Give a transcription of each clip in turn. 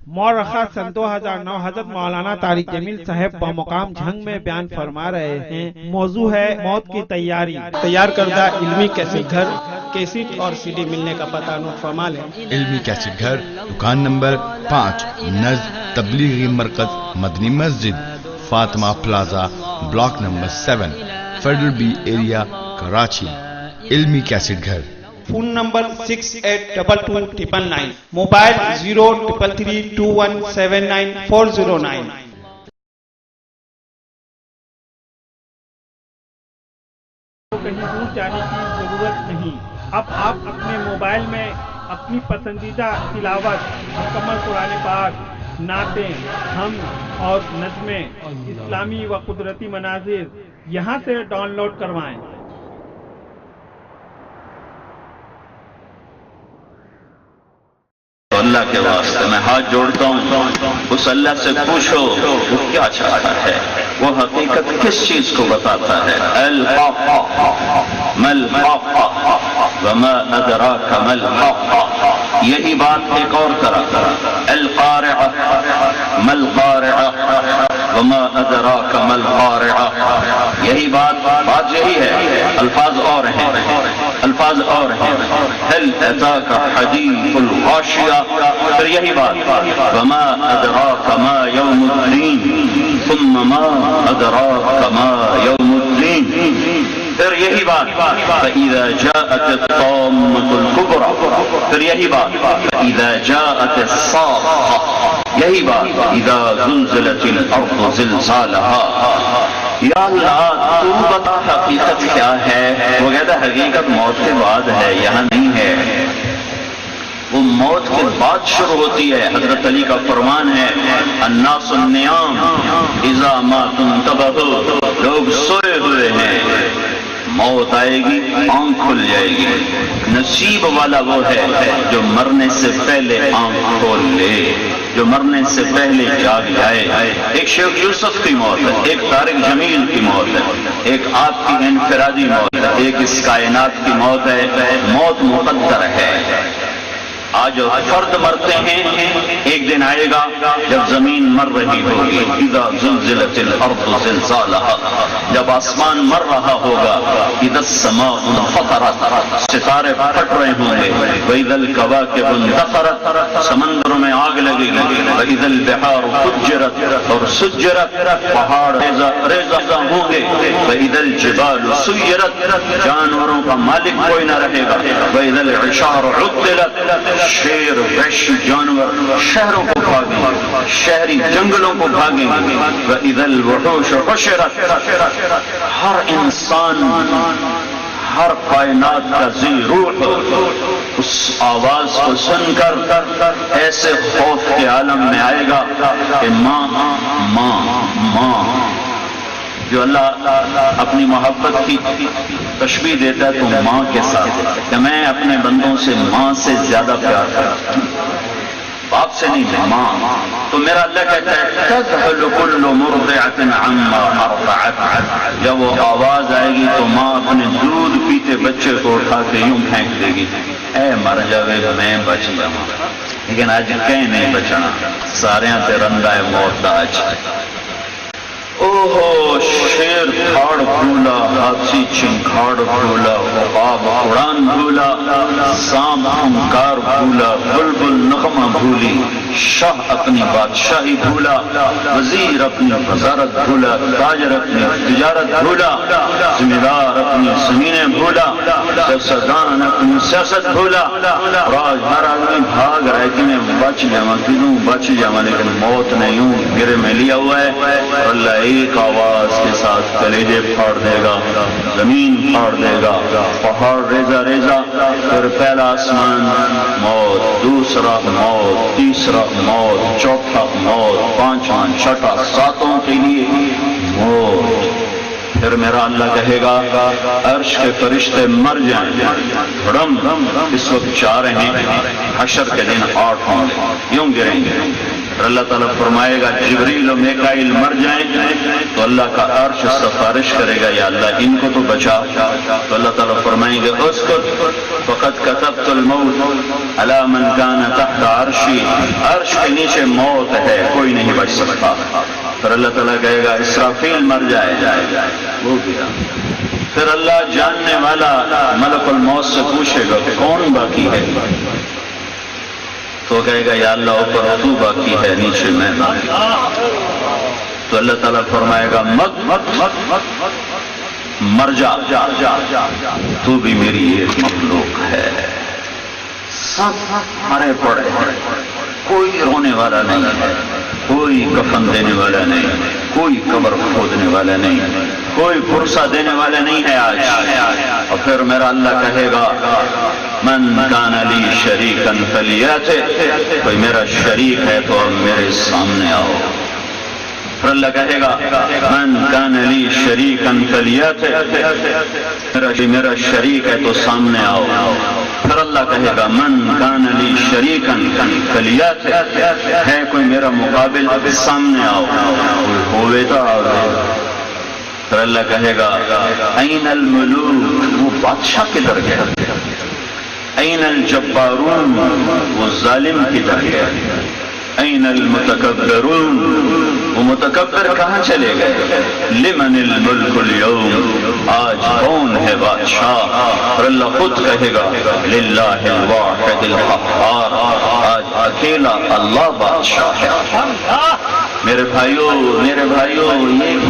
مورخہ سن 2009 حضرت مولانا طارق جمیل صاحب بمقام جھنگ میں بیان فرما رہے ہیں، موضوع ہے موت کی تیاری۔ تیار کردہ علمی کیسٹ گھر، کیسٹ اور سی ڈی ملنے کا پتہ نوٹ فرما لیں۔ علمی کیسٹ گھر، دکان نمبر 5، نزد تبلیغی مرکز مدنی مسجد، Fatima plaza, block number 7، federal be area, Karachi. علمی کیسٹ گھر۔ Phone number 68222999، mobile 0332179409۔ کہیں دور جانے کی ضرورت نہیں، اب آپ اپنے موبائل میں اپنی پسندیدہ تلاوت، مکمل قرآن پاک، نعتیں، حمد اور نظمیں، اسلامی و قدرتی مناظر یہاں سے ڈاؤن لوڈ کروائیں۔ اللہ کے واسطے میں ہاتھ جوڑتا ہوں، اس اللہ سے پوچھو وہ کیا چاہتا ہے، وہ حقیقت کس چیز کو بتاتا ہے۔ الحاقہ ما الحاقہ وما ادراک ما الحاقہ، یہی بات ایک اور طرح، القارعہ ما القارعہ وما ادراک ما القارعہ، یہی بات یہی ہے، الفاظ اور ہیں، الفاظ اور ہیں۔ هل اتاک حدیث الغاشیہ، پھر یہی بات، وما ادراک ما یوم الدین، ثم ما ادراک ما یوم الدین، پھر یہی بات، فإذا جاءت الطامة الكبرى، پھر یہی بات، فإذا جاءت الصاخة، یہی بات، اذا زلزلت الارض زلزالها۔ یا اللہ تو بتا حقیقت کیا ہے؟ وہ کہتا ہے حقیقت موت کے بعد ہے، یہاں نہیں ہے، وہ موت کے بعد شروع ہوتی ہے۔ حضرت علی کا فرمان ہے، الناس النیام اذا ما تنتبہوا، لوگ سوئے ہوئے ہیں، موت آئے گی آنکھ کھل جائے گی۔ نصیب والا وہ ہے جو مرنے سے پہلے آنکھ کھول لے، جو مرنے سے پہلے جاگ جائے۔ ایک شیخ یوسف کی موت ہے، ایک طارق جمیل کی موت ہے، ایک آپ کی انفرادی موت ہے، ایک اس کائنات کی موت ہے۔ موت مقدر ہے۔ آج فرد مرتے ہیں، ایک دن آئے گا جب زمین مر رہی ہوگی، اذا زلزلت الارض زلزالها، جب آسمان مر رہا ہوگا، اذا السماء انفطرت، ستارے پھٹ رہے ہوں گے، واذا الکواکب انتثرت، سمندروں میں آگ لگے گی، واذا البحار فجرت، اور سجرت، پہاڑ ریزہ ہوں گے، واذا الجبال سیرت، جانوروں کا مالک کوئی نہ رہے گا، واذا العشار عطلت، شیر وحشی جانور شہروں کو بھاگیں گے، شہری جنگلوں کو بھاگیں گے، وَإِذَا الْوُحُوشُ حُشِرَتْ، ہر انسان، ہر کائنات کا ذی روح اس آواز کو سن کر ایسے خوف کے عالم میں آئے گا کہ ماں ماں ماں، جو اللہ اپنی محبت کی تشبیہ دیتا ہے تو ماں کے ساتھ، کہ میں اپنے بندوں سے ماں سے زیادہ پیار کرتا ہوں، باپ سے نہیں، ماں۔ تو میرا اللہ کہتا ہے تذهل كل مرضعة عما ارضعت، جب وہ آواز آئے گی تو ماں اپنے دودھ پیتے بچے کو اٹھا کے یوں پھینک دے گی، اے مر جاوے میں بچ جاؤں، لیکن آج کہیں نہیں بچنا، سارے تے رندا ہے موت دا اج۔ اوہو شیر پھاڑ بھولا، ہاتھی چنکھاڑ بھولا، عقاب اڑان بھولا، سانپ ہنکار بھولا، بلبل نغمہ بھولی، شاہ اپنی بادشاہی بھولا، وزیر اپنی وزارت بھولا، تاجر اپنی تجارت بھولا، ذمہ دار اپنی زمینیں بھولا، سیاستدان اپنی سیاست بھولا، اور آج ہر آدمی بھاگ رہا ہے کہ میں بچ جاؤں، کیوں بچ جاؤں، لیکن موت نے یوں گرے میں لیا ہوا ہے، اور اللہ ایک آواز کے ساتھ کلیجے پھاڑ دے گا، زمین پھاڑ دے گا، پہاڑ ریزہ ریزہ، پھر پہلا آسمان موت، دوسرا موت، تیسرا موت، چوتھا موت، پانچواں، چھٹا، ساتوں کے لیے موت۔ پھر میرا اللہ کہے گا عرش کے فرشتے مر جائیں، دھڑم اس وقت 4 ہیں، حشر کے دن 8 ہوں گے، یوں گریں گے، اللہ تعالیٰ فرمائے گا جبریل و میکائیل مر جائیں تو اللہ کا عرش سفارش کرے گا یا اللہ ان کو تو بچا. تو اللہ تعالیٰ فرمائیں گے اسکت فقد کتبت الموت علی من کان تحت عرشی، عرش کے نیچے موت ہے، کوئی نہیں بچ سکتا. پھر اللہ تعالیٰ کہے گا اسرافیل مر جائے، وہ گیا. پھر اللہ جاننے والا ملک الموت سے پوچھے گا کون باقی ہے؟ تو کہے گا یا اللہ اوپر تو باقی ہے، نیچے میں باقی. تو اللہ تعالیٰ فرمائے گا مر جا، تو بھی میری ایک مخلوق ہے. سب مرے پڑے ہیں، کوئی رونے والا نہیں ہے، کوئی کفن دینے والا نہیں، کوئی قبر کھودنے والا نہیں، کوئی فرصہ دینے والا نہیں ہے آج. اور پھر میرا اللہ کہے گا من کان لی شریکا فلیاتہ، کوئی میرا شریک ہے تو اب میرے سامنے آؤ. پھر اللہ کہے گا من کان لی شریکا فلیاتہ، میرا شریک ہے تو سامنے آؤ. پھر اللہ کہے گا من کان لی شریکا فلیاتہ، ہے کوئی میرا مقابل سامنے آؤ، کوئی ہوئے تو آؤ. پھر اللہ کہے گا این الملوک، وہ بادشاہ کدھر گیا؟ این الجبارون، وہ ظالم کدھر گیا؟ این المتکبرون، وہ متکبر کہاں چلے گئے؟ لمن الملک اليوم، آج کون ہے بادشاہ؟ اور اللہ خود کہے گا للہ الواحد القہار، آج اکیلا اللہ بادشاہ ہے. میرے بھائیوں یہ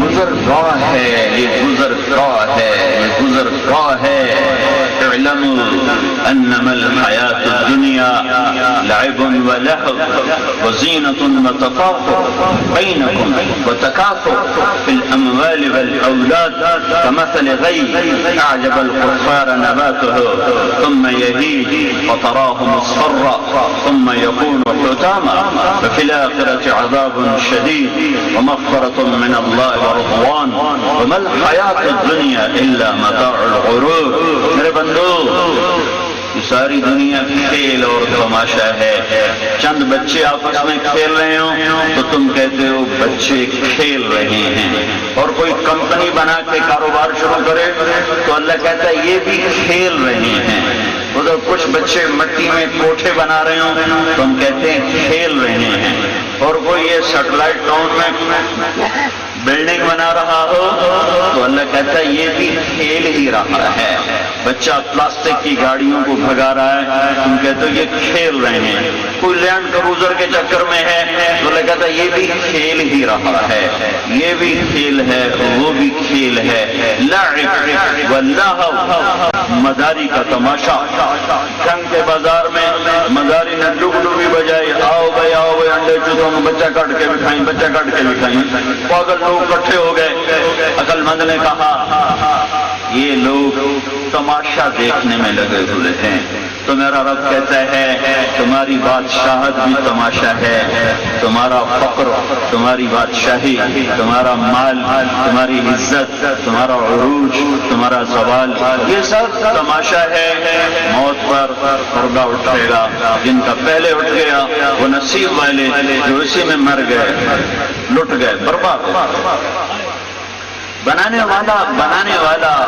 گزرگاہ ہے، یہ گزرگاہ ہے، یہ گزرگاہ ہے. اعلموا انما الحیاة الدنیا لعب ولہو وزینة وتفاخر بینکم وتکاثر فی الاموال والاولاد کمثل غیث اعجب الکفار نباته ثم یہیج فتراہ مصفرا ثم یکون حطاما وفی الآخرة عذاب شدید ومغفرة من اللہ ورضوان وما الحیاة الدنیا الا متاع الغرور. میرے بندو، یہ ساری دنیا کھیل اور تماشا ہے. چند بچے آپس میں کھیل رہے ہوں تو تم کہتے ہو بچے کھیل رہے ہیں. اور کوئی کمپنی بنا کے کاروبار شروع کرے تو اللہ کہتا ہے یہ بھی کھیل رہے ہیں. ادھر کچھ بچے مٹی میں کوٹھے بنا رہے ہوں تو ہم کہتے ہیں کھیل رہے ہیں. اور کوئی یہ سیٹلائٹ ٹاؤن میں بلڈنگ بنا رہا ہو تو اللہ کہتا ہے یہ بھی کھیل ہی رہا ہے. بچہ پلاسٹک کی گاڑیوں کو بھگا رہا ہے، تم کہتے ہو یہ کھیل رہے ہیں. کوئی لینڈ کروزر کے چکر میں ہے تو اللہ کہتا ہے یہ بھی کھیل ہی رہا ہے. یہ بھی کھیل ہے، وہ بھی کھیل ہے. لعب واللہو، مداری کا تماشا. جنگ کے بازار میں مداری نے ڈوبی بجائی، آؤ بھائی انڈے چوتوں بچہ کاٹ کے بھی کھائیں، بچہ کاٹ کے بھی کھائیں. پاگل لوگ اکٹھے ہو گئے. عقل مند نے کہا یہ لوگ تماشا دیکھنے میں لگے ہوئے ہیں. تو میرا رب کہتا ہے تمہاری بادشاہت بھی تماشا ہے، تمہارا فقر، تمہاری بادشاہی، تمہارا مال، تمہاری عزت، تمہارا عروج، تمہارا زوال، یہ سب تماشا ہے. موت پر پردہ اٹھے گا. جن کا پہلے اٹھ گیا وہ نصیب والے، جو اسی میں مر گئے، لٹ گئے، برباد. بنانے والا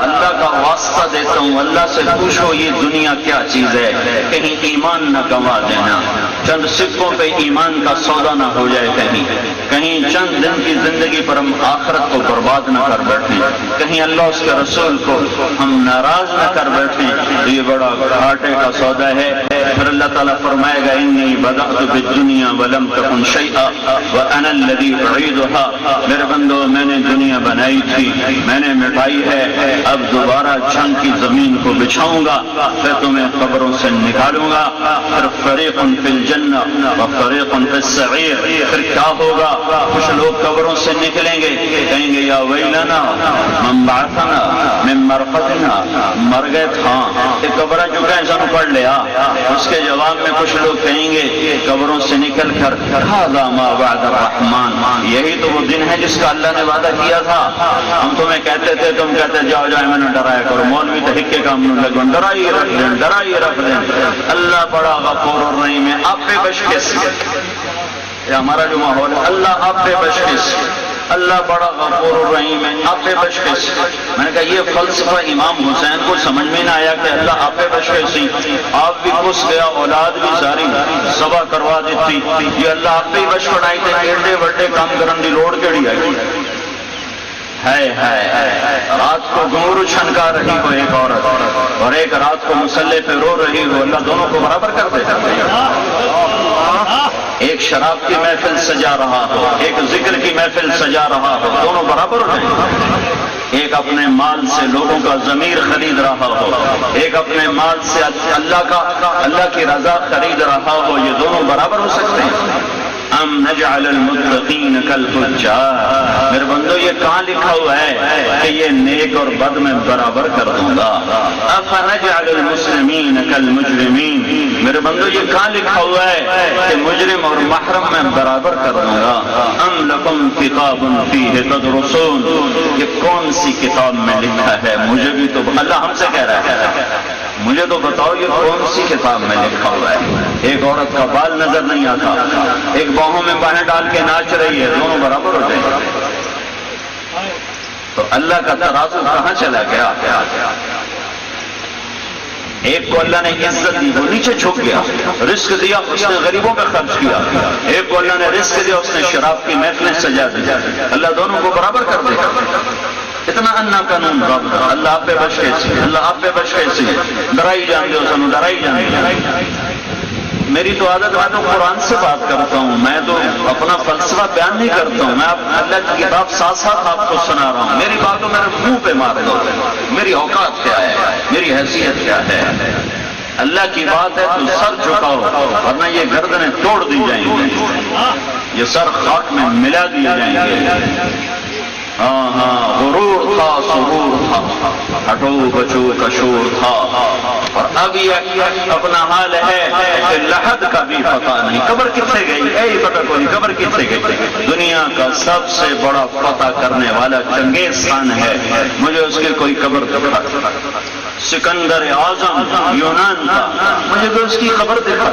اللہ کا واسطہ دیتا ہوں، اللہ سے پوچھو یہ دنیا کیا چیز ہے، کہیں ایمان نہ گنوا دینا. چند سکوں پہ ایمان کا سودا نہ ہو جائے، کہیں چند دن کی زندگی پر ہم آخرت کو برباد نہ کر بیٹھیں، کہیں اللہ اس کے رسول کو ہم ناراض نہ کر بیٹھیں. تو یہ بڑا گھاٹے کا سودا ہے. پھر اللہ تعالیٰ فرمائے گا انی بدأت بالدنیا ولم تکن شیئا وانا الذی اعیدها. میرے بندو، میں نے دنیا بنائی تھی، میں نے مٹائی ہے، اب دوبارہ جنگ کی زمین کو بچھاؤں گا، پھر تمہیں قبروں سے نکالوں گا. پھر فریق فی الجنہ و فریق فی السعیر. پھر کیا ہوگا؟ کچھ لوگ قبروں سے نکلیں گے، کہیں گے یا ویلنا من بعثنا من مرقدنا، مر گئے تھا ایک قبرہ جو کہ سنو پڑھ لیا. اس کے جواب میں کچھ لوگ کہیں گے قبروں سے نکل کر ھذا ما وعد الرحمن، یہی تو وہ دن ہے جس کا اللہ نے وعدہ کیا تھا. ہم تمہیں کہتے تھے، تم کہتے جاؤ میں نے ڈرایا کرو. مولوی تو ہکے کام لگن ڈرائی رکھ دیں. اللہ بڑا غفور الرحیم ہے، آپ پہ بش کیسے کہ ہمارا جو ماحول ہے اللہ آپ بے بشکش، اللہ بڑا غفور الرحیم ہے، آپ بے بشکش. میں نے کہا یہ فلسفہ امام حسین کو سمجھ میں نہ آیا کہ اللہ آپ بے بشکشی، آپ بھی گھس گیا، اولاد بھی ساری ذبح کروا دیتی، یہ اللہ آپ پہ ہی بش بنائی تھے، ایڈے وڈے کام کرن دی لوڑ کیڑی آئی ہے. رات کو گھنگرو چھنکا رہی ہو ایک عورت اور ایک رات کو مسلح پہ رو رہی ہو، اللہ دونوں کو برابر کر دیتا. ایک شراب کی محفل سجا رہا ہو، ایک ذکر کی محفل سجا رہا ہو، دونوں برابر ہو جائیں. ایک اپنے مال سے لوگوں کا ضمیر خرید رہا ہو، ایک اپنے مال سے اللہ کی رضا خرید رہا ہو، یہ دونوں برابر ہو سکتے ہیں. ام نجعل المتقین کالفجار، میرے بندو یہ کہاں لکھا ہوا ہے کہ یہ نیک اور بد میں برابر کر دوں گا؟ افنجعل المسلمین کالمجرمین، میرے بندو یہ کہاں لکھا ہوا ہے کہ مجرم اور محرم میں برابر کر دوں گا؟ ام لکم کتاب فیہ تدرسون، یہ کون سی کتاب میں لکھا ہے؟ مجھے بھی تو اللہ ہم سے کہہ رہا ہے، مجھے تو بتاؤ یہ کون سی کتاب میں لکھا ہوا ہے؟ ایک عورت کا بال نظر نہیں آتا، ایک باہوں میں باہیں ڈال کے ناچ رہی ہے، دونوں برابر ہو جائیں. تو اللہ کا ترازو کہاں چلا گیا؟ ایک کو اللہ نے عزت دی، وہ نیچے جھک گیا، رزق دیا اس نے غریبوں پہ خرچ کیا. ایک کو اللہ نے رزق دیا، اس نے شراب کی محفلیں سجا دی. اللہ دونوں کو برابر کر دے. اتنا انا قانون رب، اللہ آپ پہ بچ کیسی، اللہ آپ پہ بچ کیسی، ڈرائی جان دے سنو، ڈرائی جان دے. میری تو عادت ہے تو قرآن سے بات کرتا ہوں، میں تو اپنا فلسفہ بیان نہیں کرتا ہوں، میں اللہ کی کتاب ساتھ ساتھ آپ کو سنا رہا ہوں. میری باتوں میرے منہ پہ مار دو، میری اوقات کیا ہے، میری حیثیت کیا ہے. اللہ کی بات ہے تو سر جھکاؤ، ورنہ یہ گردنیں توڑ دی جائیں گی، یہ سر خاک میں ملا دیے جائیں گے. ہاں غرور تھا، سرور تھا، ہٹو بچو کا شور تھا، اور اب یہ اپنا حال ہے کہ لحد کا بھی پتہ نہیں، قبر کتنے گئی ہے پتہ کو نہیں، قبر کتنے گئی. دنیا کا سب سے بڑا پتہ کرنے والا چنگیز خان ہے، مجھے اس کی کوئی قبر دکھا. سکندر اعظم یونان کا، مجھے تو اس کی قبر دکھا.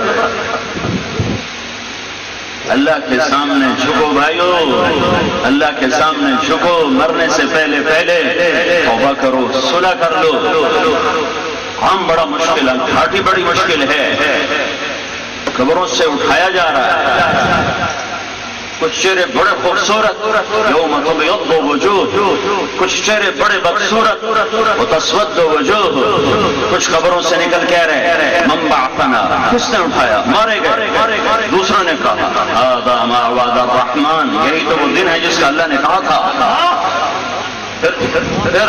اللہ کے سامنے جھکو بھائیو، اللہ کے سامنے جھکو، مرنے سے پہلے توبہ کرو، صلح کر لو. ہم بڑا مشکل ہے، گھاٹی بڑی مشکل ہے، قبروں سے اٹھایا جا رہا ہے. کچھ چہرے بڑے خوبصورت، یوم تبیض وجوہ، کچھ چہرے بڑے بدصورت، وتسود وجوہ. کچھ قبروں سے نکل کہہ رہے من بعثنا، کس نے اٹھایا؟ مارے گئے. دوسروں نے کہا ھذا ما وعد الرحمن، یہی تو وہ دن ہے جس کا اللہ نے کہا تھا. پھر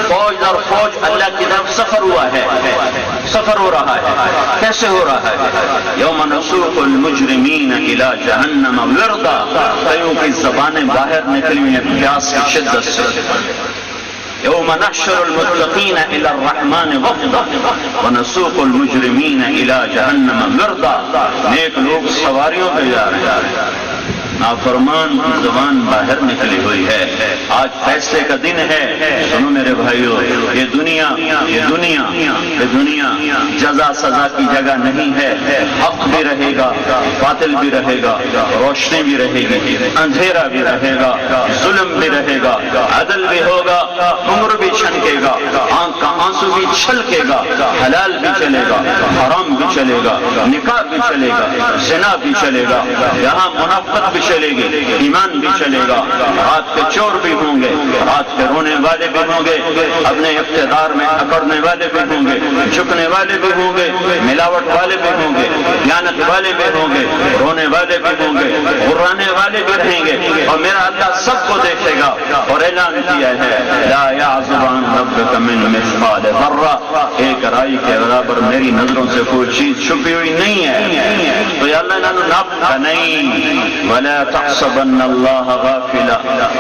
فوج در فوج اللہ کی طرف سفر ہوا ہے، سفر ہو رہا ہے. کیسے ہو رہا ہے؟ یوم نسوق المجرمین الی جہنم وردا، کئیوں کی زبانیں باہر نکلی ہیں پیاس کی شدت سے. یوم نحشر المتقین الی الرحمن وفدا ونسوق المجرمین الی جہنم وردا. نیک لوگ سواریوں پہ جا رہے ہیں، نافرمان کی زبان باہر نکلی ہوئی ہے. آج فیصلے کا دن ہے. سنو میرے بھائیو، یہ دنیا جزا سزا کی جگہ نہیں ہے. حق بھی رہے گا، باطل بھی رہے گا، روشنی بھی رہے گی، اندھیرا بھی رہے گا، ظلم بھی رہے گا، عدل بھی ہوگا، عمر بھی چھنکے گا، آنکھ کا آنسو بھی چھلکے گا، حلال بھی چلے گا، حرام بھی چلے گا، نکاح بھی چلے گا، زنا بھی چلے گا، یہاں منافقت بھی چلے گی، ایمان بھی چلے گا. رات کے چور بھی ہوں گے، رات کے رونے والے بھی ہوں گے، اپنے اقتدار میں اکڑنے والے بھی ہوں گے، جھکنے والے بھی ہوں گے، ملاوٹ والے بھی ہوں گے، خیانت والے بھی ہوں گے، رونے والے بھی ہوں گے، غرانے والے بھی رہیں گے. اور میرا اللہ سب کو دیکھے گا. اور اعلان کیا ہے لا یعزب عن ربک من مثقال ذرہ، ایک رائی کے برابر میری نظروں سے کوئی چیز چھپی ہوئی نہیں ہے. تو یا اللہ نے ناپا نہیں. ولا تحسبن اللہ غافلا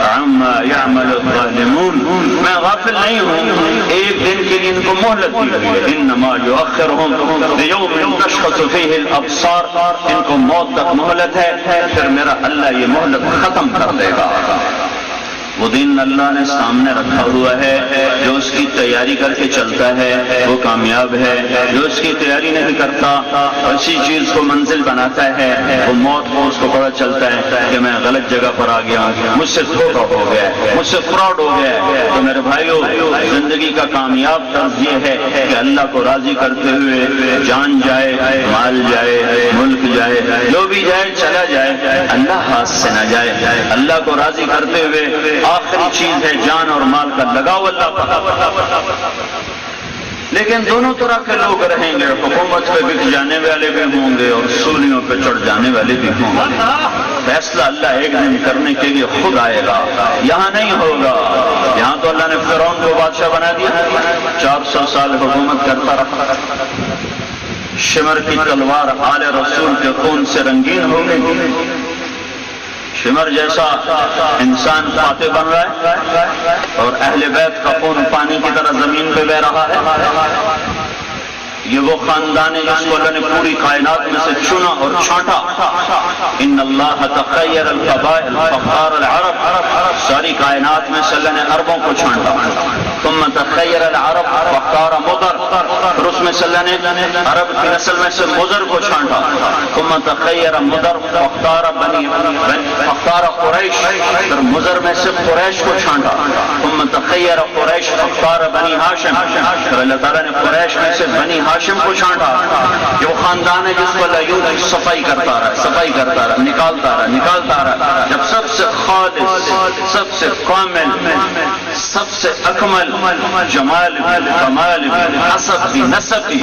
عما يعمل الظالمون، میں غافل نہیں ہوں، ایک دن کے لیے ان کو مہلت دی ہے. انما یؤخرهم لیوم تشخص فیہ الابصار، ان کو موت تک مہلت ہے، پھر میرا اللہ یہ مہلت ختم کر دے گا. وہ دین اللہ نے سامنے رکھا ہوا ہے، جو اس کی تیاری کر کے چلتا ہے وہ کامیاب ہے، جو اس کی تیاری نہیں کرتا اسی چیز کو منزل بناتا ہے وہ موت کو اس کو پتہ چلتا ہے کہ میں غلط جگہ پر آ گیا ہوں، مجھ سے دھوکہ ہو گیا ہے، مجھ سے فراڈ ہو گیا ہے۔ تو میرے بھائیو، زندگی کا کامیاب طرز یہ ہے کہ اللہ کو راضی کرتے ہوئے جان جائے، مال جائے، ملک جائے، جو بھی جائے چلا جائے، اللہ ہاتھ سے نہ جائے۔ اللہ کو راضی کرتے ہوئے آخری چیز ہے جان اور مال کا لگاؤ اللہ پر۔ لیکن دونوں طرح کے لوگ رہیں گے، حکومت پہ بک جانے والے بھی ہوں گے اور سولیوں پہ چڑھ جانے والے بھی ہوں گے۔ فیصلہ اللہ ایک دن کرنے کے لیے خود آئے گا، یہاں نہیں ہوگا۔ یہاں تو اللہ نے فرعون کو بادشاہ بنا دیا، 400 سال حکومت کرتا رہا، شمر کی تلوار آل رسول کے خون سے رنگین ہو گئی۔ شمر جیسا انسان فاتح بن رہا ہے اور اہل بیت کا خون پانی کی طرح زمین پہ بہ رہا ہے۔ یہ وہ خاندان ہے جس کو اللہ نے پوری کائنات میں سے چنا اور چھانٹا۔ ان اللہ تخیر القبائل فخار العرب، ساری کائنات میں سے اللہ نے عربوں کو چھانٹا۔ ثم تخیر العرب فخار مضر، پھر اس میں سے اللہ نے عرب کی نسل میں سے مضر کو چھانٹا۔ ثم تخیر مضر فخار قریش، پھر مضر میں سے قریش کو چھانٹا۔ ثم تخیر قریش فخار بنی ہاشم، پھر اللہ تعالیٰ نے قریش میں سے بنی ہاشم کو چھانٹا۔ یہ وہ خاندان ہے جس کو اللہ یوں صفائی کرتا رہا، صفائی کرتا رہا، نکالتا رہا، جب سب سے خالص، سب سے کامل، سب سے اکمل جمال بھی، کمال بھی، حسب بھی، نسب بھی،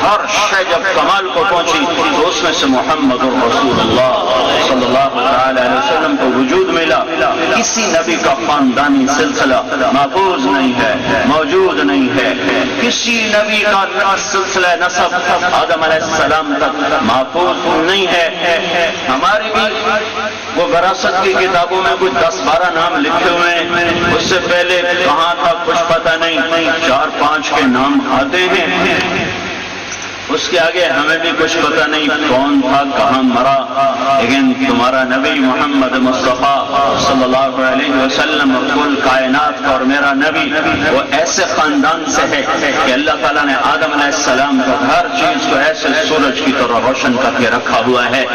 ہر شے جب کمال کو پہنچی تو اس میں سے محمد رسول اللہ صلی اللہ علیہ وسلم کو وجود ملا۔ کسی نبی کا خاندانی سلسلہ محفوظ نہیں ہے، موجود نہیں ہے۔ کسی نبی کا سلسلہ نسب آدم علیہ السلام تک محفوظ نہیں ہے۔ ہماری بھی وہ وراثت کی کتابوں میں کچھ 10-12 نام لکھے ہوئے ہیں، اس سے پہلے کہاں تھا کچھ پتہ نہیں، 4-5 کے نام آتے ہیں، اس کے آگے ہمیں بھی کچھ پتہ نہیں کون تھا، کہاں مرا۔ لیکن تمہارا نبی محمد مصطفیٰ صلی اللہ علیہ وسلم اور کل کائنات کا اور میرا نبی وہ ایسے خاندان سے ہے کہ اللہ تعالیٰ نے آدم علیہ السلام کو ہر چیز کو ایسے سورج کی طرح روشن کر کے رکھا ہوا ہے۔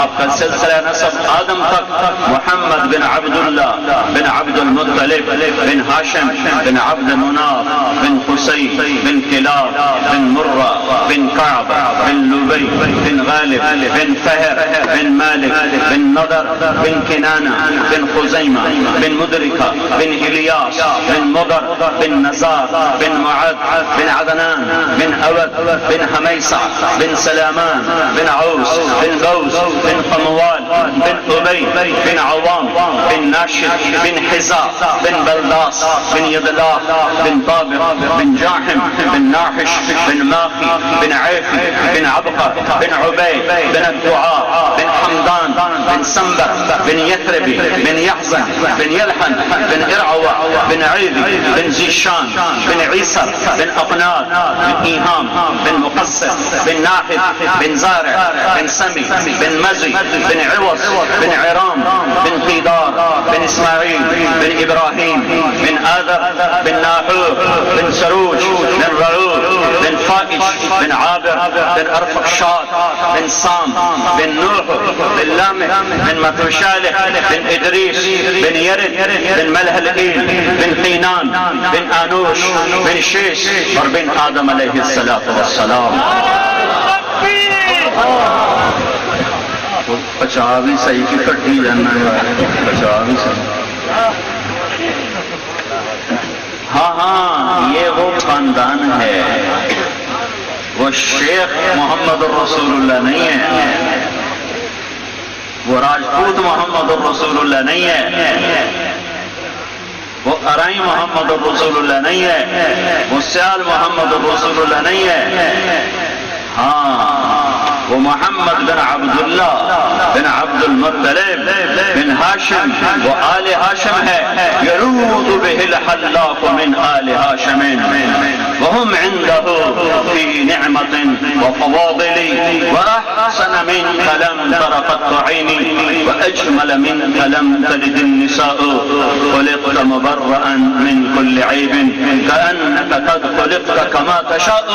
آپ کا سلسلہ نسب آدم تک، محمد بن عبداللہ بن عبد المطلب بن ہاشم بن عبد مناف بن قصی بن کلاب بن مرہ بن كعب بن لبي بن غالب بن فهر بن مالك بن نضر بن كنانة بن خزيمة بن مدركة بن إلياس بن مضر بن نزار بن معد بن عدنان بن أود بن هميسة بن سلامان بن عوس بن غوث بن قموال بن أبي بن عوام بن ناشد بن حزاء بن بلداس بن يدلاف بن طابق بن جاحم بن ناحش بن ماخي بن عيفي بن عبقر بن عبيد بن الدعاء بن حمدان بن سنبر بن يثربي بن يحزن بن يلحن بن إرعوة بن عيدي بن زيشان بن عيسر بن أقناد بن إيهام بن مقصر بن ناحد بن زارع بن سمي بن مزي بن عوض بن عرام بن قيدار بن إسماعيل بن إبراهيم بن آذر بن ناحور بن سروج بن رعود بن فائش بن عابر بن أرفقشاد بن سام بن نوح بن لامح بن متوشالح بن إدريس بن يرد بن ملهلئيل بن قينان بن آنوش بن شيش اور بن آدم علیہ الصلاة والسلام۔ پچا بھی صحیح کی کٹی جانا ہے، پچا بھی صحیح۔ ہاں یہ وہ خاندان ہے، وہ شیخ محمد الرسول اللہ نہیں ہے، وہ راجپوت محمد الرسول اللہ نہیں ہے، وہ ارائی محمد الرسول اللہ نہیں ہے، وہ سیال محمد الرسول اللہ نہیں ہے۔ ہاں وہ محمد بن عبداللہ بن عبد المطلب بن ہاشم، وہ آل ہاشم ہے. یرود به الحلاق من آل ہاشم وهم عنده في نعمة وفواضل وأحسن منك لم تر قط عيني وأجمل منك لم تلد النساء خلقت مبرأ من كل عيب كأنك قد خلقت كما تشاء.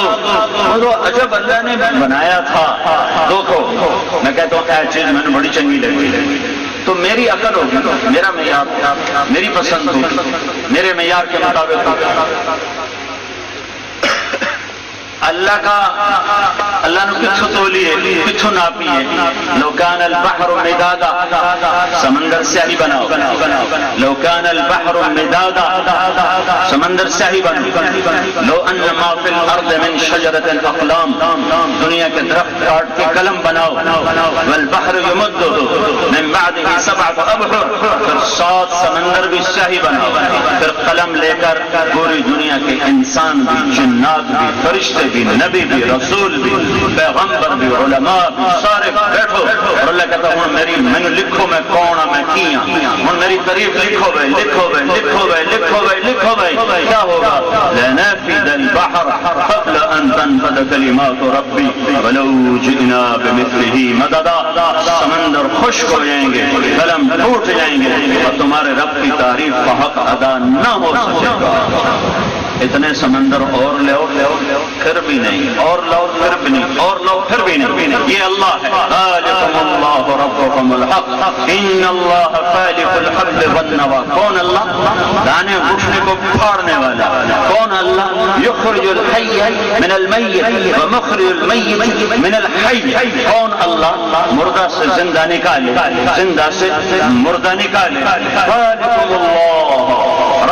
وہ عجب اللہ نے بنایا تھا. دیکھو میں کہتا ہوں کہ چیز میں نے بڑی چنگی لگی تو میری عقل ہوگی، میرا معیار، میری پسند ہوگی، میرے معیار کے مطابق. اللہ کا اللہ نے کتھو تولی ہے، کتھو ناپی ہے. لو کان البحر مدادا، سمندر سیاہی بناؤ. لو کان البحر مدادا، سمندر سیاہی بناؤ. لو ان ما فی الارض من شجرۃ اقلام، دنیا کے درخت کاٹ کے قلم بناؤ. والبحر یمدہ من بعدہ سبعۃ ابحر، پھر 7 سمندر بھی سیاہی بناؤ. پھر قلم لے کر پوری دنیا کے انسان بھی، جنات بھی، فرشتے بھی، نبی بھی، رسول بھی، پیغمبر بھی، علماء بھی، سارے بیٹھو. اور اللہ کہتا ہوں میں لکھو میں کون ہوں، میں کی ہوں. میری تعریف لکھو بھائی، لکھو بھائی، لکھو بھائی، لکھو بھائی، لکھو بھائی. کیا ہوگا؟ لنفد البحر قبل ان تنفد کلمات ربی ولو جئنا بمثله مددا. سمندر خشک ہو جائیں گے، قلم ٹوٹ جائیں گے اور تمہارے رب کی تعریف کا حق ادا نہ ہو سکے گا. اتنے سمندر اور لو پھر بھی نہیں، اور لو پھر بھی نہیں، اور لو پھر بھی نہیں. یہ اللہ ہے. ذالکم اللہ ربکم الحق ان اللہ خالق الحب والنوى. کون اللہ؟ دانے گھٹنے کو پھاڑنے والا. کون اللہ؟ یخرج الحی من المیت ومخرج المیت من الحی. کون اللہ؟ مردہ سے زندہ نکالے، زندہ سے مردہ نکالے. ذالکم اللہ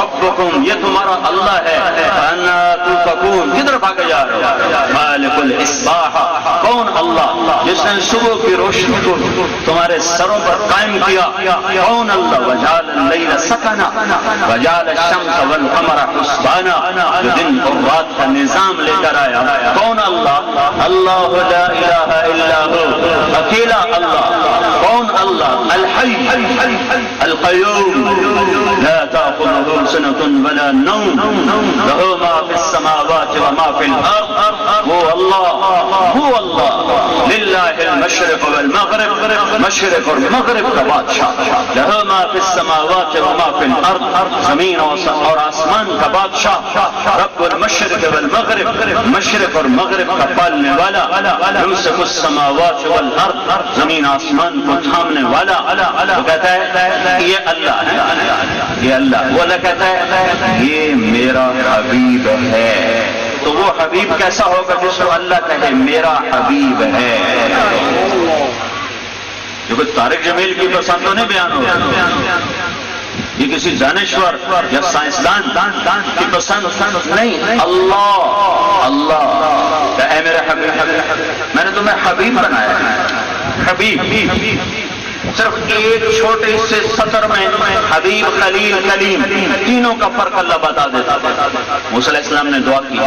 ربکم، یہ تمہارا اللہ ہے. انا تؤفکون، کدھر بھاگے جا رہے ہو؟ خالق الاصباح. کون اللہ؟ جس نے صبح کی روشنی کو تمہارے سروں پر قائم کیا. کون اللہ؟ وجعل اللیل سکنا وجعل الشمس والقمر حسبانا، جو دن اور رات کا نظام لے کر آیا. کون اللہ؟ اللہ لا الہ الا هو، اکیلا اللہ. کون اللہ؟ الحی القیوم لا تأخذه سنة ولا نوم له ما في السماوات وما في الأرض. هو الله لله المشرق والمغرب، مشرق اور مغرب کا بادشاہ. له ما في السماوات وما في الأرض، زمین اور آسمان کا بادشاہ. رب المشرق والمغرب، مشرق اور مغرب کا پالنے والا. يمسك السماوات والأرض، زمین آسمان کو تھامنے والا. وہ کہتا ہے یہ اللہ ہے، یہ اللہ. وہ کہتا ہے یہ میرا حبیب ہے. تو وہ حبیب کیسا ہوگا جس کو اللہ کہے میرا حبیب ہے؟ جو کہ طارق جمیل کی پسند تو نہیں بیان ہوگا، یہ کسی دانشور یا سائنسدان کی پسند نہیں. اللہ اللہ کہ اے میرے حبیب، میں نے تمہیں حبیب بنایا ہے. حبیب صرف ایک چھوٹے سے سطر میں حبیب، خلیل، کلیم، تینوں کا فرق اللہ بتا دیتا. موسیٰ علیہ السلام نے دعا کی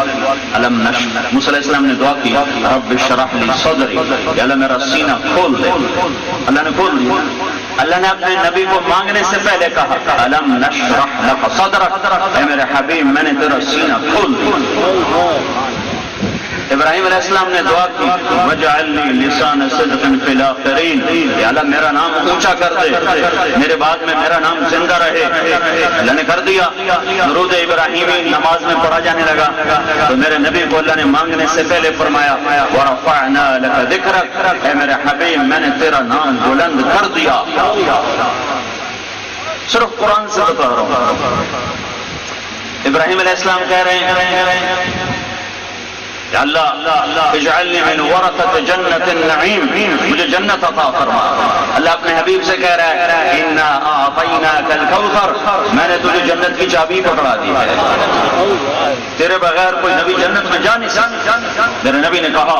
الم نشرح، موسیٰ علیہ السلام نے دعا کی رب اشرح لی صدری، یا اللہ میرا سینہ کھول دے. اللہ نے کھول دیا. اللہ نے اپنے نبی کو مانگنے سے پہلے کہا الم نشرح لک صدرک، اے میرے حبیب میں نے تیرا سینہ کھول دیا. ابراہیم علیہ السلام نے دعا کی وجعلنی لسان صدق فی الاخرین، یا اللہ میرا نام اونچا کر دے، میرے بعد میں میرا نام زندہ رہے. اللہ نے کر دیا. درود ابراہیمی نماز میں پڑھا جانے لگا تو میرے نبی کو اللہ نے مانگنے سے پہلے فرمایا ورفعنا لک ذکرک، اے میرے حبیب میں نے تیرا نام بلند کر دیا. صرف قرآن سے بتا رہا ہوں. ابراہیم علیہ السلام کہہ رہے ہیں یا اللہ اجعلنی من ورثۃ جنت النعیم، مجھے جنت عطا فرما. اللہ اپنے حبیب سے کہہ رہا ہے انا اعطیناک الکوثر، میں نے تجھے جنت کی چابی پکڑا دی ہے. تیرے بغیر کوئی نبی جنت میں جا نہیں سکتا. میرے نبی نے کہا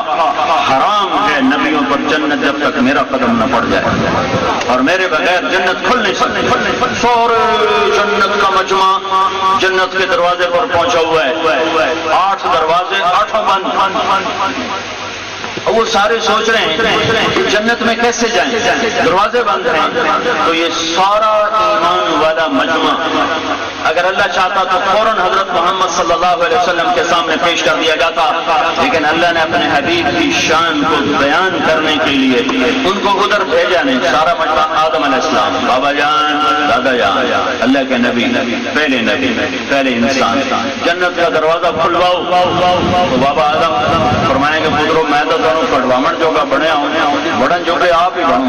حرام ہے نبیوں پر جنت جب تک میرا قدم نہ پڑ جائے، اور میرے بغیر جنت کھل نہیں سکتی. سورے جنت کا مجمع جنت کے دروازے پر پہنچا ہوا ہے. 8 دروازے، 8 بند. وہ سارے سوچ رہے ہیں جنت میں کیسے جائیں، دروازے بند ہیں. تو یہ سارا ایمان والا مجمع اگر اللہ چاہتا تو فوراً حضرت محمد صلی اللہ علیہ وسلم کے سامنے پیش کر دیا جاتا، لیکن اللہ نے اپنے حبیب کی شان کو بیان کرنے کے لیے ان کو ادھر بھیجا نہیں. سارا مجمع آدم علیہ السلام، بابا جان، دادا جان، اللہ کے نبی، پہلے نبی، پہلے انسان، جنت کا دروازہ کھلواؤ. تو بابا آدم فرمائیں گے پترو میں تو دونوں کٹوامن جو کا بڑے ہوں بڑن جو کہ آپ ہی بنو.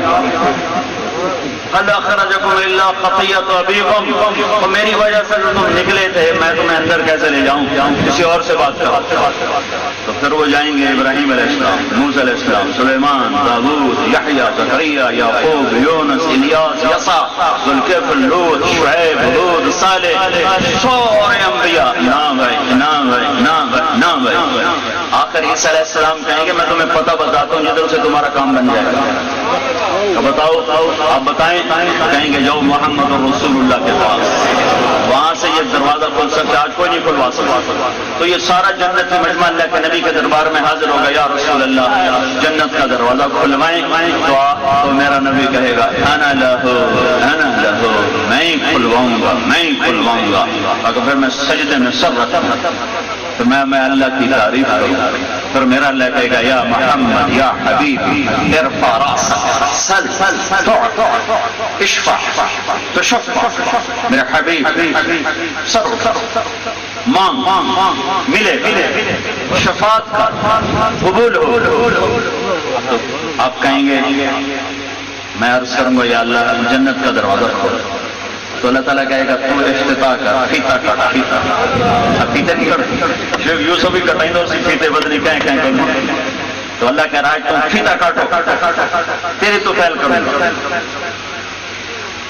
اللہ خرجکم الا خطیۃ ابیکم، تو میری وجہ سے تم نکلے تھے، میں تمہیں اندر کیسے لے جاؤں، کسی اور سے بات کرو. تو پھر وہ جائیں گے ابراہیم علیہ السلام، موسیٰ علیہ السلام، سلیمان، داؤد، یحییٰ، زکریا، یعقوب، یونس، الیاس، یسع، ذوالکفل، لوط، شعیب، ہود، صالح، سارے انبیاء نام ہے. آخر عیسیٰ علیہ السلام کہیں گے میں تمہیں پتہ بتاتا ہوں جدھر سے تمہارا کام بن جائے گا. بتاؤ آپ بتائیں. کہیں گے جاؤ محمد رسول اللہ کے پاس، وہاں سے یہ دروازہ کھل سکتا ہے، آج کوئی نہیں کھلوا سکتا. تو یہ سارا جنت کی مجمع اللہ کے نبی کے دربار میں حاضر ہوگا، یا رسول اللہ جنت کا دروازہ کھلوائیں. تو میرا نبی کہے گا انا لہو، میں ہی کھلواؤں گا. اگر پھر میں سجدے میں سر رکھوں تو میں اللہ کی تعریف کروں. پھر میرا اللہ کہے گا یا محمد یا حبیبی ارفع راسک سل تعطى اشفع تشفع. میرے حبیب سر مانگ ملے شفاعت کا قبول ہو. آپ کہیں گے میں عرض کروں گا یا اللہ جنت کا دروازہ کھول. تو اللہ تعالیٰ کہے گا تو افتتاح کر، فیتا کٹ. اب فیتے نہیں کٹ، شیخ یوسف بھی کٹائیں گے اسی فیتے بدنی کہیں کروں. تو اللہ کہہ رہا ہے تم فیتا کاٹو، تیری تو پھیل کروں.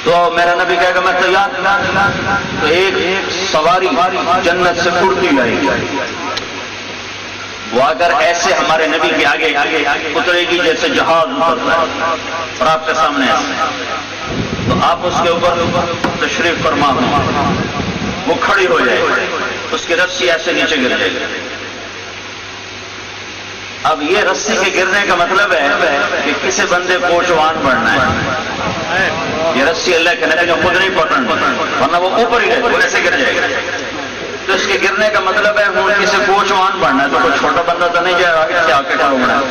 تو میرا نبی کہے گا میں تیار. تو ایک سواری جنت سے اڑتی آئے گی، وہ اگر ایسے ہمارے نبی کے آگے اترے گی جیسے جہاز اترتا ہے اور آپ کے سامنے ایسے، تو آپ اس کے اوپر تشریف فرما وہ کھڑی ہو جائے گی، اس کی رسی ایسے نیچے گر جائے گی. اب یہ رسی کے گرنے کا مطلب ہے کہ کسی بندے کو جوان بڑھنا ہے. یہ رسی اللہ کے نبی نے خود نہیں پکڑنا، ورنہ وہ اوپر ہی رہے وہ ایسے گر جائے گا. تو اس کے گرنے کا مطلب ہے ہوں کسی کو جوان بڑھنا ہے، تو کوئی چھوٹا بندہ تو نہیں جائے گا کہ آ کے ٹھہرنا ہے.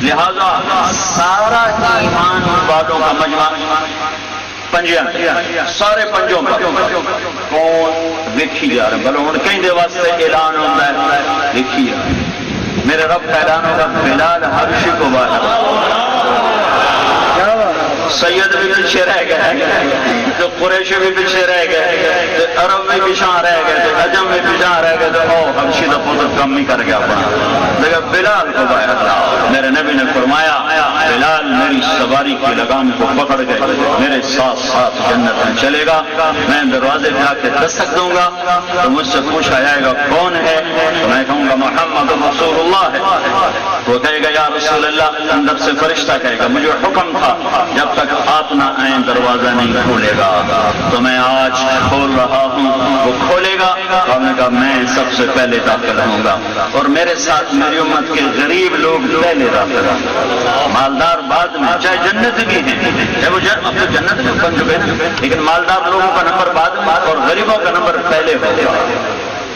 لہذا سارا ایمان والوں کا مجمع پنجیاں سارے پنجوں پر کون دیکھی جا رہے ہیں. بلو ہوں کہیں دے واسطے اعلان ہوتا ہے دیکھیے میرے رب کا اعلان ہوگا بلال حبشی کو باہر. سید بھی پیچھے رہ گئے، تو قریش بھی پیچھے رہ گئے، تو عرب بھی پیچھے رہ گئے، تو عجم بھی پیچھے رہ گئے. تو حبشی کا پتر کم نہیں کر گیا اپنا، لیکن بلال کو باہر. میرے نبی نے فرمایا بلال میری سواری کی لگام کو پکڑ گئے، میرے ساتھ ساتھ جنت میں چلے گا. میں دروازے پہ آ کے دستک دوں گا تو مجھ سے پوچھا جائے گا کون ہے، تو میں کہوں گا محمد رسول اللہ ہے. وہ کہے گا یا رسول اللہ. اندر سے فرشتہ کہے گا مجھے حکم تھا جب تک آپ نہ آئیں دروازہ نہیں کھولے گا، تو میں آج کھول رہا ہوں. وہ کھولے گا اور نے کہا میں سب سے پہلے داخل ہوں گا، اور میرے ساتھ میری امت کے غریب لوگ پہلے داخل ہوں گے، مالدار بعد میں. چاہے جنت بھی ہیں، وہ اب تو جنت میں بن چکے ہیں، لیکن مالدار لوگوں کا نمبر بعد میں اور غریبوں کا نمبر پہلے ہوگا.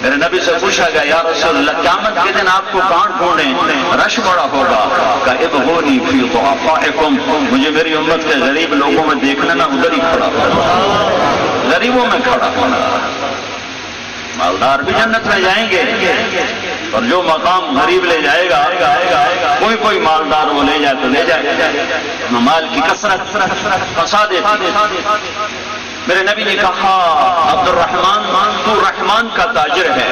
میرے نبی سے پوچھا گیا یا رسول اللہ قیامت کے دن آپ کو کہاں ڈھونڈیں، رش بڑا ہوگا. کہ ابغونی فی ضعفائکم، مجھے میری امت کے غریب لوگوں میں دیکھنا نہ ادھر ہی کھڑا ہونا، غریبوں میں کھڑا ہونا. مالدار بھی جنت میں جائیں گے اور جو مقام غریب لے جائے گا کوئی مالدار وہ لے جائے تو لے جائے. مال کی کثرت فساد دیتی. میرے نبی نے کہا عبد الرحمن تو رحمان کا تاجر ہے.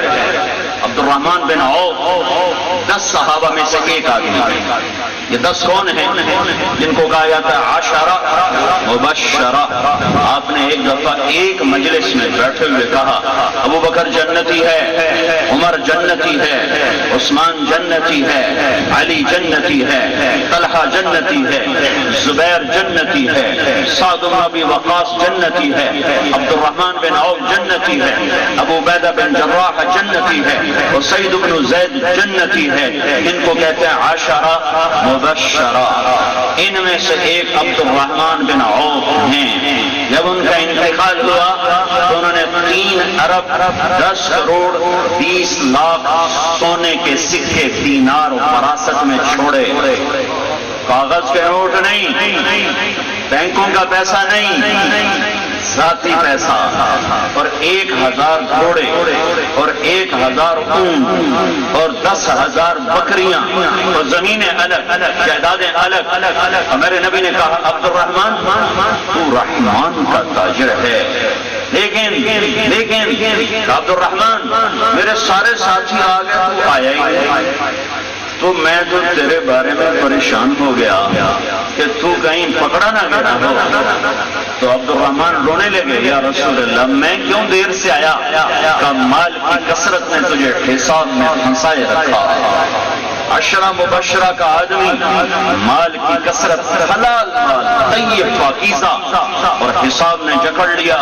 عبد الرحمن بن عوف 10 صحابہ میں سے ایک آدمی. یہ 10 کون ہیں جن کو کہا جاتا ہے عشرہ مبشرہ؟ آپ نے ایک دفعہ ایک مجلس میں بیٹھے ہوئے کہا ابو بکر جنتی ہے، عمر جنتی ہے، عثمان جنتی ہے، علی جنتی ہے، طلحہ جنتی ہے، زبیر جنتی ہے، سعد بن ابی وقاص جنتی ہے، عبد الرحمن بن عوف جنتی ہے، ابو عبیدہ بن جراح جنتی ہے، اور سعید بن زید جنتی ہے۔ ان کو کہتے ہیں عشرہ مبشرہ۔ ان میں سے ایک عبد الرحمن بن عوف ہیں۔ جب ان کا انتقال ہوا تو انہوں نے 3 ارب 10 کروڑ 20 لاکھ سونے کے سکے دینار و فراست میں چھوڑے۔ کاغذ کے نوٹ نہیں، بینکوں کا پیسہ نہیں، ذاتی پیسہ، اور 1000 گھوڑے اور 1000 اونٹ اور 10,000 بکریاں اور زمینیں الگ، جائیدادیں الگ۔ ہمارے نبی نے کہا عبد الرحمن تو رحمان کا تاجر ہے، لیکن عبد الرحمن میرے سارے ساتھی آ گئے تو آیا ہی نہیں، تو میں تو تیرے بارے میں پریشان ہو گیا کہ تو کہیں پکڑا نہ گیا ہو۔ تو عبد الرحمن رونے لگے، یا رسول اللہ میں کیوں دیر سے آیا؟ کہ مال کی کثرت نے تجھے حساب میں پھنسائے رکھا۔ عشرہ مبشرہ کا آدمی مال کی کثرت، حلال مال، طیب پاکیزہ، اور حساب نے جکڑ لیا۔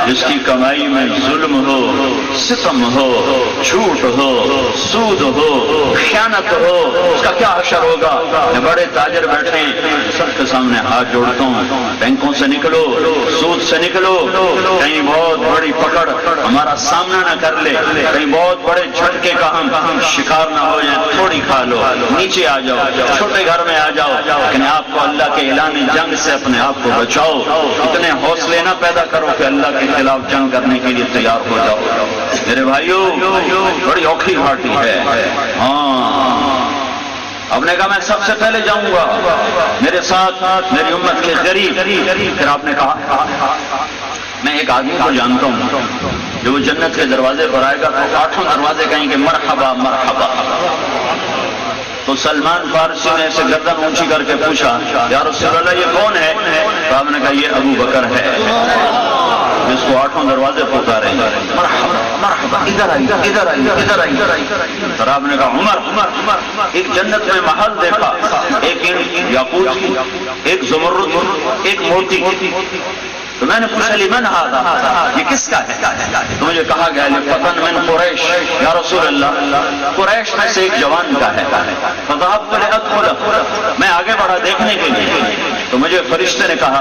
جس کی کمائی میں ظلم ہو، ستم ہو، جھوٹ ہو، سود ہو، خیانت ہو، اس کا کیا حشر ہوگا؟ میں بڑے تاجر بیٹھے ہیں، سب کے سامنے ہاتھ جوڑتا ہوں، بینکوں سے نکلو، سود سے نکلو، کہیں بہت بڑی پکڑ ہمارا سامنا نہ کر لے، کہیں بہت بڑے جھٹکے کا ہم شکار نہ ہو جائیں، تھوڑی کھا لو، نیچے آ جاؤ، چھوٹے گھر میں آ جاؤ، لیکن آپ کو اللہ کے اعلان جنگ سے اپنے آپ کو بچاؤ۔ اتنے حوصلے نہ پیدا کرو کہ اللہ کے خلاف جنگ کرنے کے لیے تیار ہو جاؤ۔ میرے بھائیوں بڑی اوکھی گھاٹی ہے۔ ہاں، آپ نے کہا میں سب سے پہلے جاؤں گا، میرے ساتھ میری امت کے غریب۔ پھر آپ نے کہا میں ایک آدمی کو جانتا ہوں جو جنت کے دروازے پر آئے گا تو 8 دروازے کہیں گے مرحبا مرحبا۔ تو سلمان فارسی نے اسے گردن اونچی کر کے پوچھا یا رسول اللہ یہ کون ہے؟ تو آپ نے کہا یہ ابو بکر ہے جس کو 8 دروازے پکارے مرحبا مرحبا، ادھر آئیے ادھر آئیے ادھر آئیے۔ اور آپ نے کہا عمر، ایک جنت میں محل دیکھا، ایک یاقوت کی، ایک زمرد، ایک موتی۔ تو میں نے پوچھا لمن ھذا، یہ کس کا ہے؟ تو مجھے کہا گیا لفتن من قریش، یا رسول اللہ قریش میں سے ایک جوان کا ہے۔ فذهبت لأدخل، میں آگے بڑھا دیکھنے کے لیے، تو مجھے فرشتے نے کہا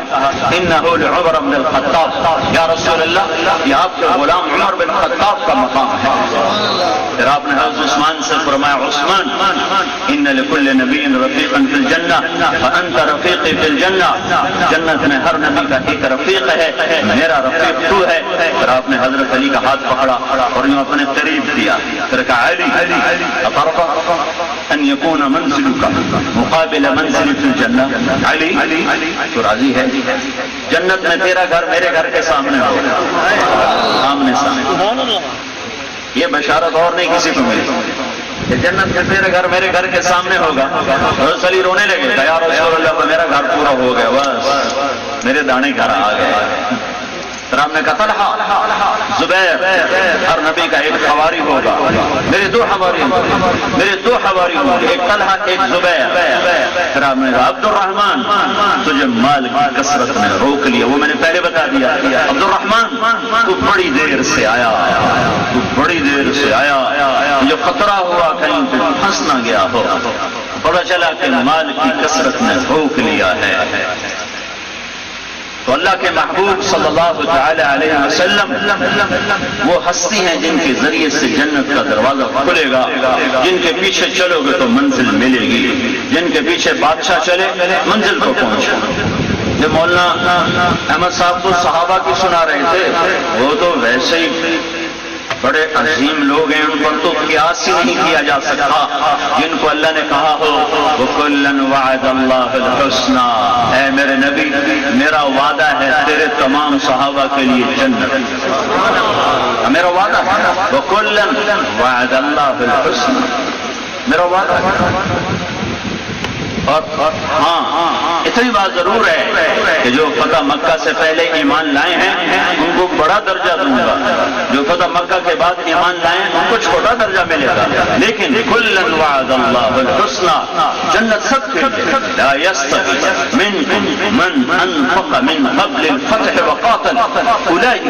انه لعمر بن الخطاب، یا رسول اللہ یہ آپ کے غلام عمر بن خطاب کا مقام ہے۔ پھر آپ نے حضرت عثمان سے فرمایا عثمان ان لكل نبی رفیقا فی الجنہ فانت رفیقی فی الجنہ، جنت میں ہر نبی کا ایک رفیق ہے، میرا رفیق تو ہے۔ پھر آپ نے حضرت علی کا ہاتھ پکڑا اور یوں اپنے قریب دیا، پھر کہا علی اترضى ان يكون منزلك مقابل منزل في الجنہ؟ علی تو راضی ہے جنت میں تیرا گھر میرے گھر کے سامنے ہو، آمنے سامنے؟ یہ بشارت اور نہیں کسی کو ملی کہ جنت میں تیرے گھر میرے گھر کے سامنے ہوگا۔ حضرت علی رونے لگے، یا رسول اللہ میرا گھر پورا ہو گیا، بس میرے دانے گھر آ گئے۔ پھر آپ نے کہا طلحہ زبیر، ہر نبی کا ایک حواری ہوگا، میرے 2 حواری ہوں، میرے 2 حواری ہوں، ایک طلحہ ایک زبیر۔ پھر آپ نے کہا عبد الرحمن تجھے مال کی کثرت نے روک لیا، وہ میں نے پہلے بتا دیا۔ عبد الرحمن تو بڑی دیر سے آیا، تو بڑی دیر سے آیا، جو خطرہ ہوا کہیں تو پھنس نہ گیا ہو، پتہ چلا کہ مال کی کثرت نے روک لیا ہے۔ تو اللہ کے محبوب صلی اللہ تعالی علیہ وسلم وہ ہستی ہیں جن کے ذریعے سے جنت کا دروازہ کھلے گا، جن کے پیچھے چلو گے تو منزل ملے گی، جن کے پیچھے بادشاہ چلے منزل کو پہنچے۔ یہ مولانا احمد صاحب تو صحابہ کی سنا رہے تھے، وہ تو ویسے ہی بڑے عظیم لوگ ہیں، ان پر تو قیاس ہی نہیں کیا جا سکتا، جن کو اللہ نے کہا ہو وَكُلًّا وَعَدَ اللَّهُ الْحُسْنَى، اے میرے نبی میرا وعدہ ہے تیرے تمام صحابہ کے لیے جنت، میرا وعدہ ہے وَكُلًّا وَعَدَ اللَّهُ الْحُسْنَى، میرا وعدہ ہے۔ اور ہاں اتنی بات ضرور ہے کہ جو فتح مکہ سے پہلے ایمان لائے ہیں ان کو بڑا درجہ دوں گا، جو فتح مکہ کے بعد ایمان لائے ہیں ان کو چھوٹا درجہ ملے گا، لیکن کلا وعد اللہ الحسنى، جنت سب کے لیے، لا يستوي منكم من انفق من قبل الفتح وقاتل اولئک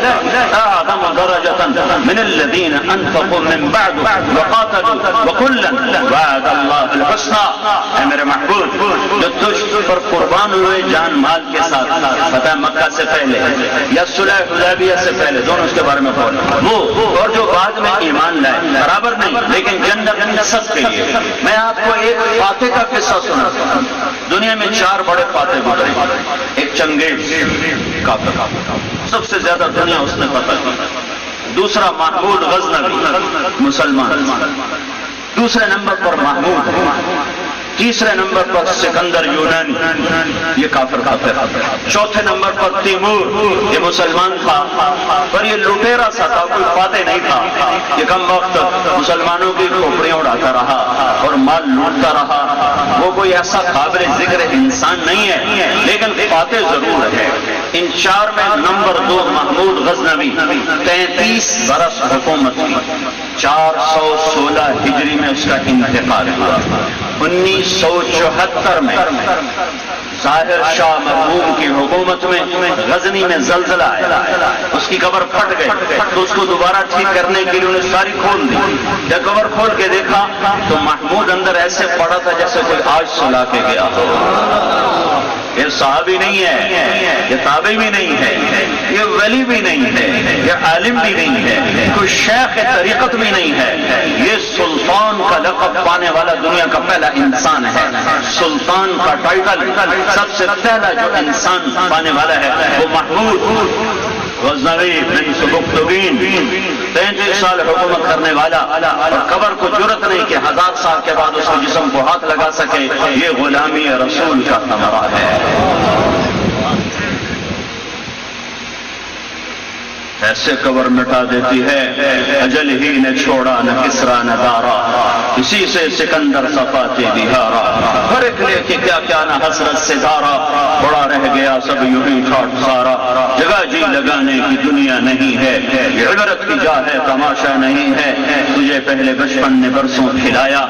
اعظم درجة من الذين انفقوا من بعد وقاتلوا وكلا وعد اللہ الحسنى۔ اے میرے محبوب، جو تجھ پر قربان ہوئے جان مال کے ساتھ فتح مکہ سے پہلے یا صلح حدیبیہ سے پہلے، دونوں اس کے بارے میں بول، وہ اور جو بعد میں ایمان لائے برابر نہیں، لیکن جنت سب کے لیے۔ میں آپ کو ایک فاتح کا قصہ سناتا ہوں۔ دنیا میں 4 بڑے فاتح گزرے، ایک چنگیز کافر، سب سے زیادہ دنیا اس نے فتح کی، دوسرا محمود غزنوی مسلمان، دوسرے نمبر پر محمود، تیسرے نمبر پر سکندر یونانی، یہ کافر تھا، چوتھے نمبر پر تیمور، یہ مسلمان تھا پر یہ لٹیرا سا تھا، کوئی فاتح نہیں تھا، یہ کم وقت مسلمانوں کی کھوپڑیاں اڑاتا رہا اور مال لوٹتا رہا، وہ کوئی ایسا قابل ذکر انسان نہیں ہے لیکن فاتح ضرور ہے۔ ان 4 میں نمبر 2 محمود غزنوی، 33 برس حکومت کی، 416 ہجری میں اس کا انتقال ہوا، 1974 میں ظاہر شاہ مرحوم کی حکومت میں غزنی میں زلزلہ آیا، اس کی قبر پھٹ گئی، تو اس کو دوبارہ ٹھیک کرنے کے لیے انہیں ساری کھول دی، جب قبر کھول کے دیکھا تو محمود اندر ایسے پڑا تھا جیسے کوئی آج سلا کے گیا ہو۔ یہ صحابی نہیں ہے، یہ تابعی بھی نہیں ہے، یہ ولی بھی نہیں ہے، یہ عالم بھی نہیں ہے، کوئی شیخ طریقت بھی نہیں ہے، یہ سلطان کا لقب پانے والا دنیا کا پہلا انسان ہے۔ سلطان کا ٹائٹل سب سے پہلا جو انسان پانے والا ہے وہ محمود غزنوی بن سبکتگین، 33 سال حکومت کرنے والا، اور قبر کو جرت نہیں کہ 1000 سال کے بعد اس کے جسم کو ہاتھ لگا سکے، یہ غلامی رسول کا ثمرہ ہے۔ ایسے قبر مٹا دیتی ہے، اجل ہی نے چھوڑا نہ کسرا نہ دارا، اسی سے سکندر صفاتے دہارا، فرق لے کے کیا کیا نہ حسرت سے دارا، بڑا رہ گیا سب یوں ہی ٹھاٹ سارا، جگہ جی لگانے کی دنیا نہیں ہے، یہ عبرت کی جا ہے تماشا نہیں ہے، تجھے پہلے بچپن نے برسوں کھلایا،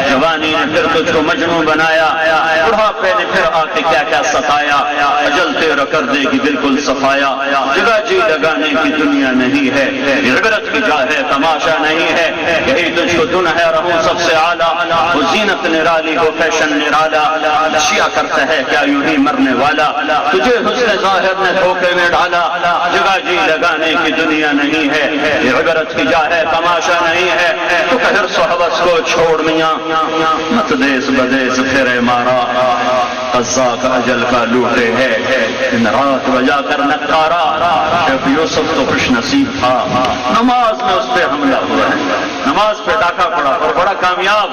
جوانی نے پھر تجھ کو مجنوں بنایا، بڑھاپے نے پھر آ کے کیا کیا ستایا، اجل تیرا کر دے گی بالکل صفایا، جگہ جی لگانے کی دنیا نہیں ہے، عبرت کی جا ہے تماشا نہیں ہے، یہی تجھ کو دن ہے رہوں سب سے اعلیٰ، وہ زینت نرالی ہو فیشن نرالا، شیا کرتا ہے کیا یوں ہی مرنے والا، تجھے حسن ظاہر نے دھوکے میں ڈالا، جگہ جی لگانے کی دنیا نہیں ہے، عبرت کی جا ہے تماشا نہیں ہے، تو کہر صحبت کو چھوڑ میاں، مت دیس بدیس پھرے مارا، قضا کا اجل کا لوٹے ہے، دن رات بجا کر نکارا، جب یوسف تو خوش نصیب تھا، نماز میں اس پہ حملہ ہوا ہے، نماز پہ ڈاکہ پڑا اور بڑا کامیاب،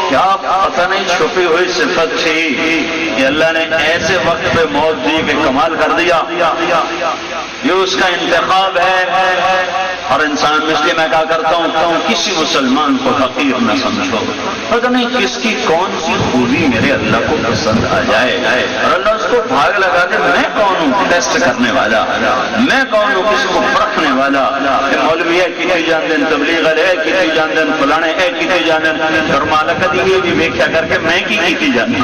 کیا پتہ نہیں چھپی ہوئی صفت تھی کہ اللہ نے ایسے وقت پہ موت دی کہ کمال کر دیا، یہ اس کا انتخاب ہے۔ اور انسان میں اس لیے میں کہا کرتا ہوں کسی مسلمان کو حقیر نہ سمجھو، پتہ نہیں کس کی کون سی خوبی میرے اللہ کو پسند آ جائے اور اللہ اس کو بھاگ لگا دے، میں کون ہوں ٹیسٹ کرنے والا، میں کون ہوں کس کو پرکھنے والا، مولوی ہے کسی جان دن تبلیغ ہے کسی جان دن فلانے ہے کسی جان دن فرمالا کدی یہ بھی ویکھیا کر کے میں کی جانی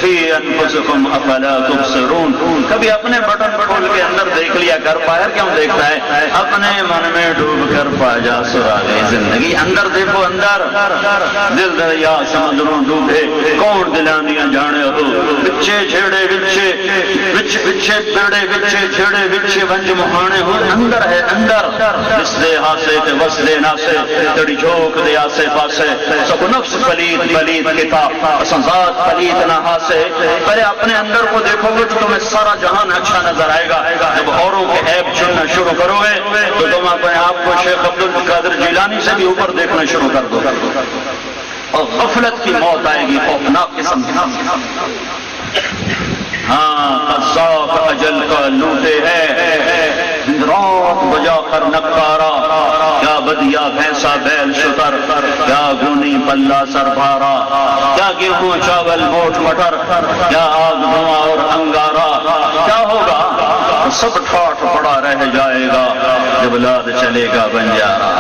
فی انفسکم افلا تبصرون، کبھی اپنے بٹن کھول کے اندر دیکھ لیا کر، باہر کیوں دیکھتا ہے، اپنے من میں ڈوب کر پا جا سراغ زندگی، اندر دیکھو اندر، دل دریا سمندروں ڈوبے، کون دلاندیاں جانے ہو، بچے چھیڑے بچے بچے پیڑے بچے چھیڑے بچے ونج مہانے ہو، اندر ہے اندر، اس دے ہاسے تے وس دے ناسے، تڑی جھوک دے آسے پاسے، سب نفس پلید پلید کتاب سنزاد پلید نہ سے، پہلے اپنے اندر کو دیکھو گے تو تمہیں سارا جہان اچھا نظر آئے گا، جب اوروں کے عیب چننا شروع کرو گے تو تم اپنے آپ کو شیخ عبد القادر جیلانی سے بھی اوپر دیکھنا شروع کر دو، اور غفلت کی موت آئے گی خوفناک قسم کی۔ ہاں قذاق اجل کا لوٹے ہے، بہت بجا کر نکارا، کیا بدیا بھینسا بیل شتر، کیا گونی پلہ سر بھارا، کیا گیہوں چاول موٹ مٹر، کیا آگ دھواں اور انگارا، کیا ہوگا سب ٹھاٹ پڑا رہ جائے گا جب لاد چلے گا بنجارا۔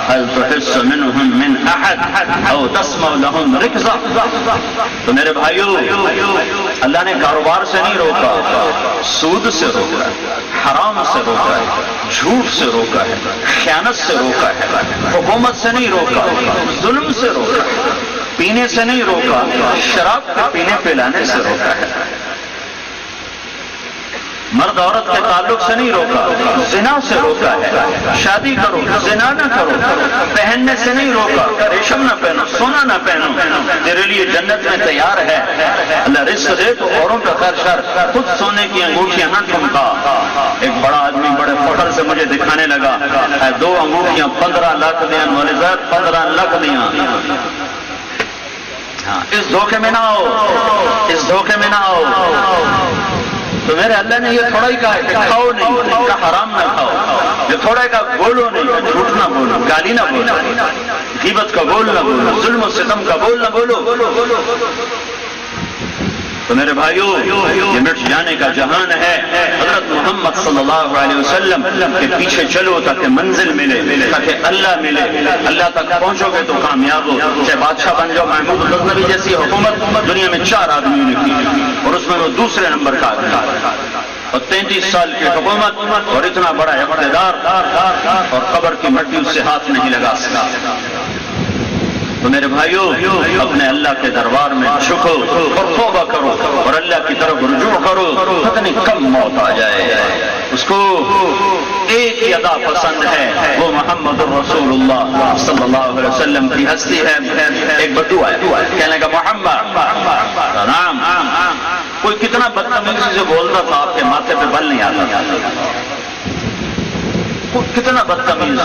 هل تحس منهم من احد او تسمع لهم رکزا۔ تو میرے بھائیو، اللہ نے کاروبار سے نہیں روکا، سود سے روکا ہے، حرام سے روکا ہے، جھوٹ سے روکا ہے، خیانت سے روکا ہے، حکومت سے نہیں روکا، ظلم سے روکا ہے، پینے سے نہیں روکا، شراب کے پینے پلانے سے روکا ہے، مرد عورت کے تعلق سے نہیں روکا، زنا سے روکا ہے، شادی کرو زنا نہ کرو، پہننے سے نہیں روکا، ریشم نہ پہنو، سونا نہ پہنو، تیرے لیے جنت میں تیار ہے، اللہ رزق دے تو اوروں پہ خرچ کر، خود سونے کی انگوٹھیاں نہ ٹھمکا۔ ایک بڑا آدمی بڑے فخر سے مجھے دکھانے لگا، 2 انگوٹھیاں 15 لاکھ دیا، مولوی صاحب 15 لاکھ دیا۔ اس دھوکے میں نہ آؤ، اس دھوکے میں نہ آؤ۔ تو میرے اللہ نے یہ تھوڑا ہی کہا ہے کہ کھاؤ نہیں، کا حرام نہ کھاؤ، یہ تھوڑا ہی کہا بولو نہیں، جھوٹ نہ بولو، گالی نہ بولو، غیبت کا بول نہ بولو، ظلم و ستم کا بول نہ بولو۔ تو میرے بھائیو، یہ مٹ جانے کا جہان ہے، حضرت محمد صلی اللہ علیہ وسلم کے پیچھے چلو تاکہ منزل ملے، تاکہ اللہ ملے، اللہ تک پہنچو گے تو کامیاب ہو۔ چاہے بادشاہ بن جاؤ، محمود غزنوی جیسی حکومت دنیا میں 4 آدمیوں نے کی اور اس میں وہ دوسرے نمبر کا آدمی، اور 33 سال کی حکومت اور اتنا بڑا اقتدار، اور قبر کی مٹی اس سے ہاتھ نہیں لگا سکا۔ تو میرے بھائیو، اپنے اللہ کے دربار میں جھکو اور توبہ کرو اور اللہ کی طرف رجوع کرو، پتہ نہیں کب موت آ جائے۔ اس کو ایک ہی ادا پسند ہے، وہ محمد رسول اللہ صلی اللہ علیہ وسلم کی ہستی ہے۔ ایک بدو ہے، کہنے کا محمد نام، کوئی کتنا بدتمیزی سے بولتا تھا، آپ کے ماتھے پہ بل نہیں آتا تھا، کتنا بدتمیز،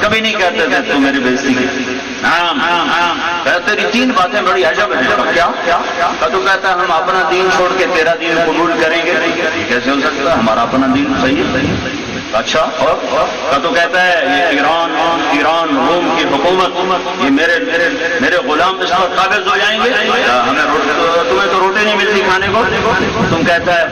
کبھی نہیں کہتے تھے تو میری بےزتی کی۔ تیری 3 باتیں بڑی عجب ہیں۔ کیا؟ تو کہتا ہے ہم اپنا دین چھوڑ کے تیرا دین قبول کریں گے۔ کیسے ہو سکتا ہے؟ ہمارا اپنا دین صحیح ہے۔ اچھا، اور تو کہتا ہے یہ ایران روم کی حکومت، یہ میرے غلام اس پر قابض ہو جائیں گے، ہمیں تمہیں تو روٹی نہیں ملتی کھانے کو، تم کہتا ہے